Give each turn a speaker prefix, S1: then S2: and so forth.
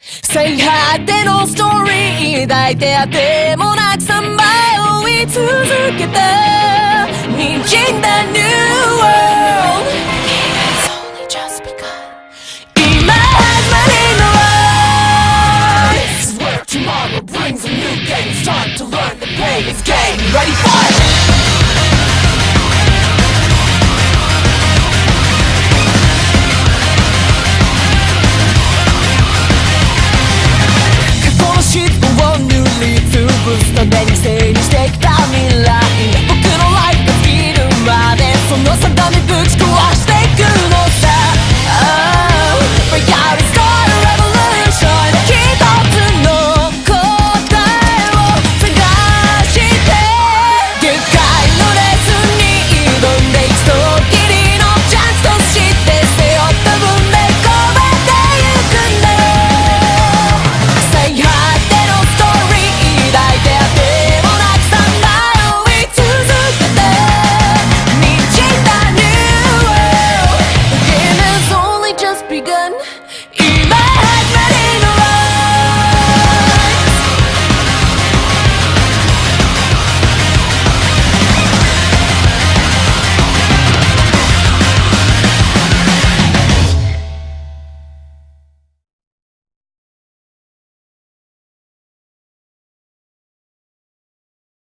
S1: 最果てのストーリー抱いてあてもなく3倍追い続けた滲んだ New World It's only just begun 今始まりの Life This is where tomorrow brings a new game It's time to learn the pain It's game Ready for